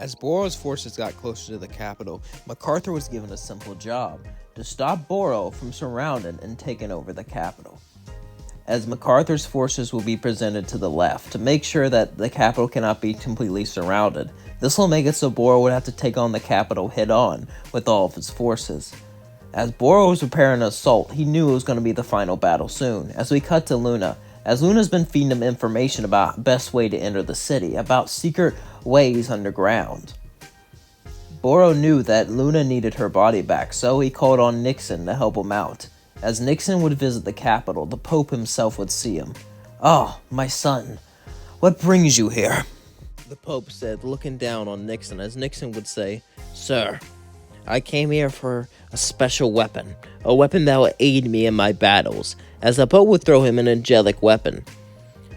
As Borough's forces got closer to the capital, MacArthur was given a simple job: to stop Barou from surrounding and taking over the capital. As MacArthur's forces will be presented to the left to make sure that the capital cannot be completely surrounded. This will make it so Barou would have to take on the capital head-on with all of his forces. As Barou was preparing an assault, he knew it was going to be the final battle soon. As we cut to Luna, as Luna's been feeding him information about the best way to enter the city, about secret ways underground. Barou knew that Luna needed her body back, so he called on Nixon to help him out. As Nixon would visit the capital, the Pope himself would see him. "Oh, my son, what brings you here?" The Pope said, looking down on Nixon, as Nixon would say, "Sir, I came here for a special weapon, a weapon that will aid me in my battles." As the Pope would throw him an angelic weapon.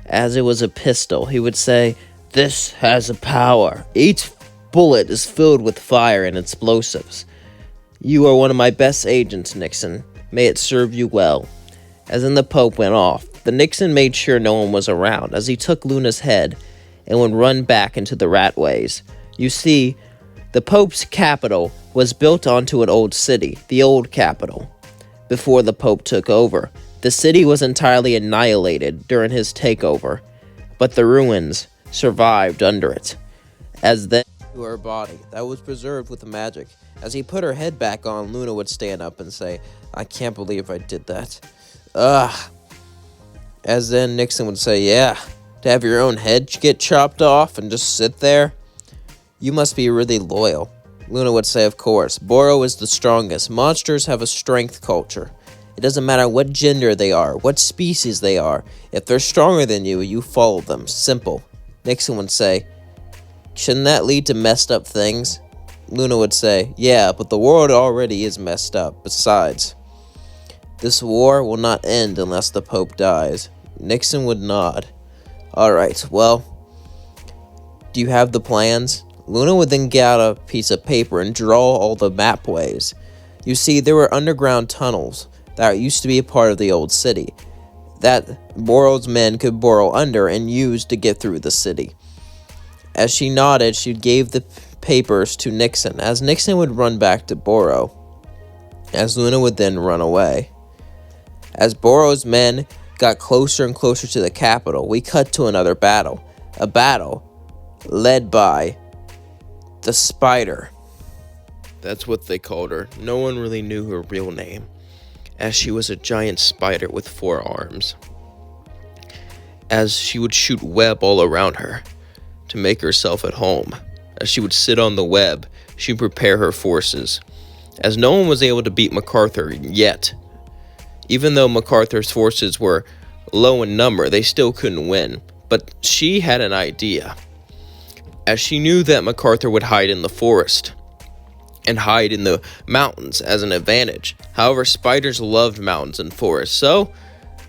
As it was a pistol, he would say, "This has a power. Each bullet is filled with fire and explosives. You are one of my best agents, Nixon. May it serve you well." As then the Pope went off, the Nixon made sure no one was around as he took Luna's head and would run back into the ratways. You see, the Pope's capital was built onto an old city, the old capital. Before the Pope took over, the city was entirely annihilated during his takeover, but the ruins survived under it. As then to her body, that was preserved with magic. As he put her head back on, Luna would stand up and say, "I can't believe I did that. Ugh." As then Nixon would say, "Yeah, to have your own head get chopped off and just sit there? You must be really loyal." Luna would say, "Of course. Barou is the strongest. Monsters have a strength culture. It doesn't matter what gender they are, what species they are. If they're stronger than you, you follow them. Simple." Nixon would say, "Shouldn't that lead to messed up things?" Luna would say, "Yeah, but the world already is messed up. Besides, this war will not end unless the Pope dies." Nixon would nod. "Alright, well, do you have the plans?" Luna would then get out a piece of paper and draw all the mapways. You see, there were underground tunnels that used to be a part of the old city that Barou's men could burrow under and use to get through the city. As she nodded, she gave the papers to Nixon, as Nixon would run back to Barou, as Luna would then run away. As Barou's men got closer and closer to the capital, we cut to another battle, a battle led by the Spider. That's what they called her. No one really knew her real name, as she was a giant spider with 4 arms. As she would shoot web all around her to make herself at home. As she would sit on the web, she would prepare her forces. As no one was able to beat MacArthur yet, even though MacArthur's forces were low in number, they still couldn't win. But she had an idea. As she knew that MacArthur would hide in the forest and hide in the mountains as an advantage. However, spiders loved mountains and forests, so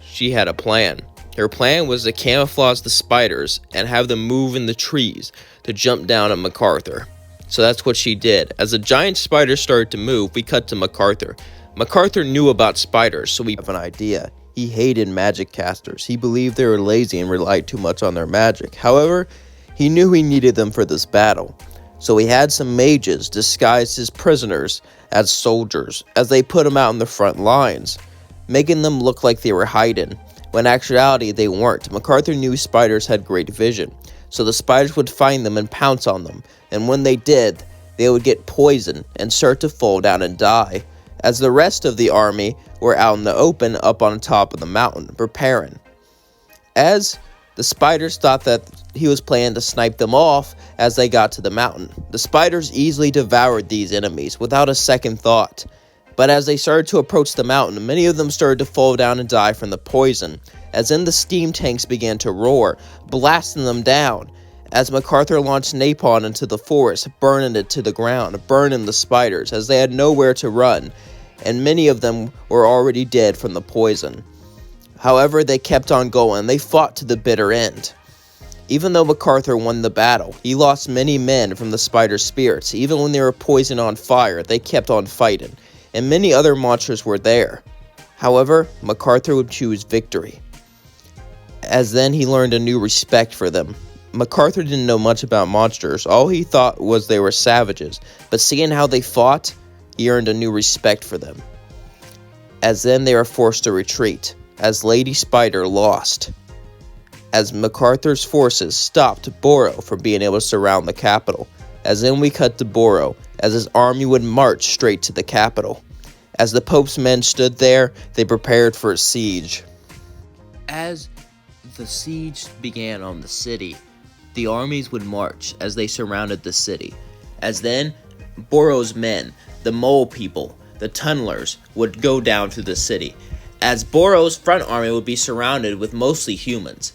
she had a plan. Her plan was to camouflage the spiders and have them move in the trees to jump down at MacArthur. So that's what she did. As the giant spider started to move, we cut to MacArthur. MacArthur knew about spiders, so we have an idea. He hated magic casters. He believed they were lazy and relied too much on their magic. However, he knew he needed them for this battle. So he had some mages disguised as prisoners as soldiers, as they put them out in the front lines, making them look like they were hiding, when in actuality they weren't. MacArthur knew spiders had great vision, so the spiders would find them and pounce on them, and when they did, they would get poisoned and start to fall down and die, as the rest of the army were out in the open up on top of the mountain, preparing. As the spiders thought that he was planning to snipe them off as they got to the mountain. The spiders easily devoured these enemies without a second thought. But as they started to approach the mountain, many of them started to fall down and die from the poison, as then the steam tanks began to roar, blasting them down, as MacArthur launched napalm into the forest, burning it to the ground, burning the spiders, as they had nowhere to run, and many of them were already dead from the poison. However, they kept on going. They fought to the bitter end. Even though MacArthur won the battle, he lost many men from the spider spirits. Even when they were poisoned on fire, they kept on fighting, and many other monsters were there. However, MacArthur would choose victory, as then he learned a new respect for them. MacArthur didn't know much about monsters. All he thought was they were savages, but seeing how they fought, he earned a new respect for them. As then they were forced to retreat, as Lady Spider lost. As MacArthur's forces stopped Barou from being able to surround the capital. As then we cut to Barou, as his army would march straight to the capital. As the Pope's men stood there, they prepared for a siege. As the siege began on the city, the armies would march as they surrounded the city. As then, Barou's men, the mole people, the tunnelers, would go down to the city. As Barou's front army would be surrounded with mostly humans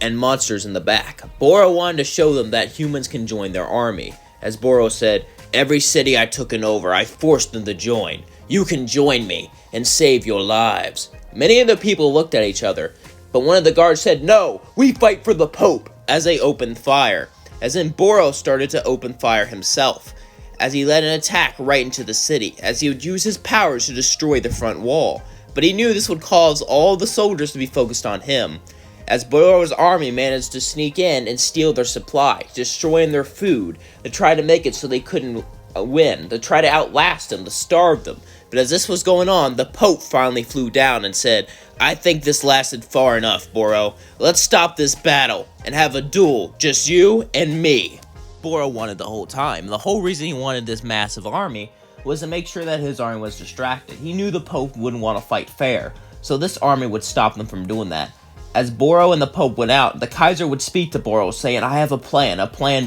and monsters in the back. Barou wanted to show them that humans can join their army. As Barou said, "Every city I took over, I forced them to join. You can join me and save your lives." Many of the people looked at each other, but one of the guards said, "No, we fight for the Pope," as they opened fire. As then Barou started to open fire himself, as he led an attack right into the city, as he would use his powers to destroy the front wall. But he knew this would cause all the soldiers to be focused on him, as Barou's army managed to sneak in and steal their supplies, destroying their food, to try to make it so they couldn't win, to try to outlast them, to starve them. But as this was going on, the Pope finally flew down and said, "I think this lasted far enough, Barou. Let's stop this battle and have a duel, just you and me." Barou wanted the whole time. The whole reason he wanted this massive army was to make sure that his army was distracted. He knew the Pope wouldn't want to fight fair, so this army would stop them from doing that. As Barou and the Pope went out, the Kaiser would speak to Barou, saying, "I have a plan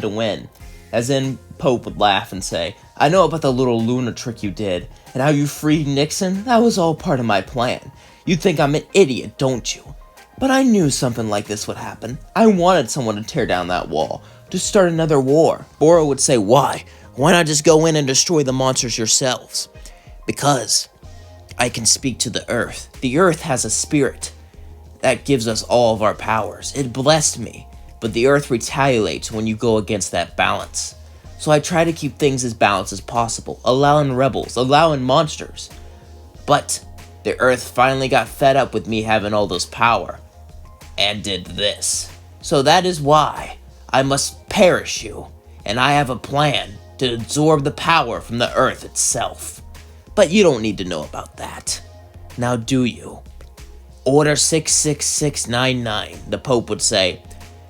to win." As then Pope would laugh and say, "I know about the little lunar trick you did, and how you freed Nixon. That was all part of my plan. You think I'm an idiot, don't you? But I knew something like this would happen. I wanted someone to tear down that wall, to start another war." Barou would say, "Why? Why not just go in and destroy the monsters yourselves?" "Because I can speak to the earth. The earth has a spirit that gives us all of our powers. It blessed me, but the earth retaliates when you go against that balance. So I try to keep things as balanced as possible, allowing rebels, allowing monsters. But the earth finally got fed up with me having all this power, and did this. So that is why I must perish you, and I have a plan to absorb the power from the earth itself. But you don't need to know about that. Now do you?" "Order 66699, the Pope would say,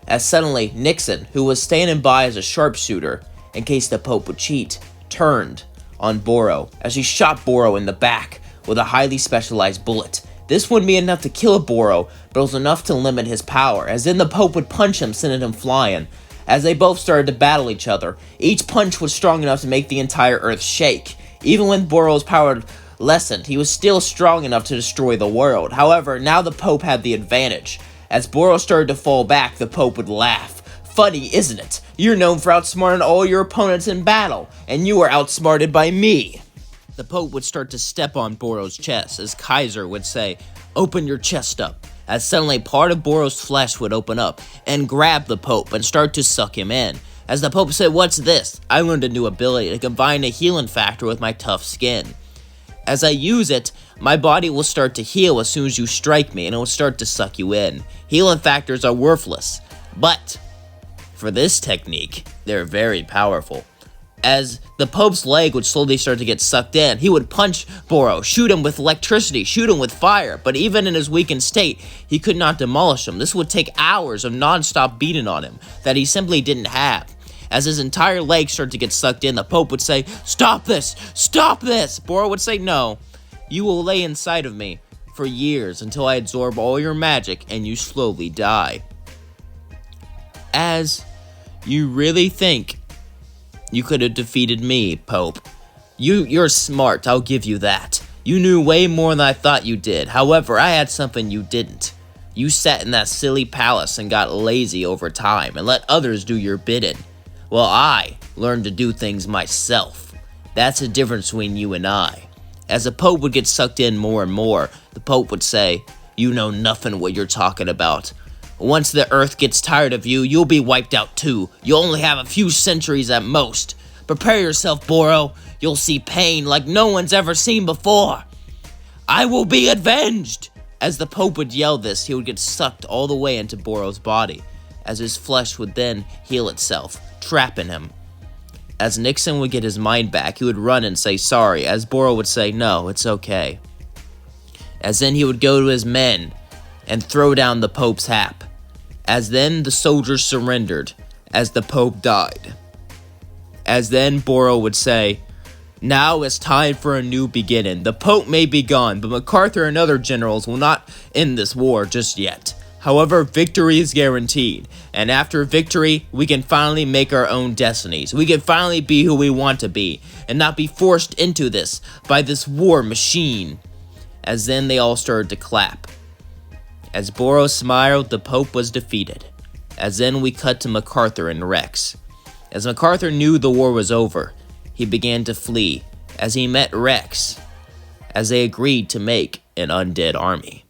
as suddenly Nixon, who was standing by as a sharpshooter in case the Pope would cheat, turned on Barou as he shot Barou in the back with a highly specialized bullet. This wouldn't be enough to kill Barou, but it was enough to limit his power, as then the Pope would punch him, sending him flying. As they both started to battle each other, each punch was strong enough to make the entire earth shake. Even when Barou's power lessened, he was still strong enough to destroy the world. However, now the Pope had the advantage. As Barou started to fall back, the Pope would laugh. "Funny, isn't it? You're known for outsmarting all your opponents in battle, and you were outsmarted by me." The Pope would start to step on Barou's chest, as Kaiser would say, "Open your chest up," as suddenly part of Barou's flesh would open up and grab the Pope and start to suck him in. As the Pope said, "What's this?" "I learned a new ability to combine a healing factor with my tough skin. As I use it, my body will start to heal as soon as you strike me, and it will start to suck you in. Healing factors are worthless, but for this technique, they're very powerful." As the Pope's leg would slowly start to get sucked in, he would punch Barou, shoot him with electricity, shoot him with fire, but even in his weakened state, he could not demolish him. This would take hours of non-stop beating on him that he simply didn't have. As his entire leg started to get sucked in, the Pope would say, "Stop this! Stop this!" Barou would say, "No, you will lay inside of me for years until I absorb all your magic and you slowly die." As you really think you could have defeated me, Pope? You're smart, I'll give you that. You knew way more than I thought you did. However, I had something you didn't. You sat in that silly palace and got lazy over time and let others do your bidding. Well, I learned to do things myself. That's the difference between you and I." As the Pope would get sucked in more and more, the Pope would say, "You know nothing what you're talking about. Once the earth gets tired of you, you'll be wiped out too. You'll only have a few centuries at most. Prepare yourself, Barou. You'll see pain like no one's ever seen before. I will be avenged." As the Pope would yell this, he would get sucked all the way into Barou's body. as his flesh would then heal itself, trapping him. As Nixon would get his mind back, he would run and say sorry, as Barou would say, "No, it's okay." As then he would go to his men and throw down the Pope's hat. As then the soldiers surrendered, as the Pope died. As then Barou would say, "Now it's time for a new beginning. The Pope may be gone, but MacArthur and other generals will not end this war just yet. However, victory is guaranteed, and after victory, we can finally make our own destinies. We can finally be who we want to be, and not be forced into this by this war machine." As then they all started to clap. As Barou smiled, the Pope was defeated. As then we cut to MacArthur and Rex. As MacArthur knew the war was over, he began to flee, as he met Rex, as they agreed to make an undead army.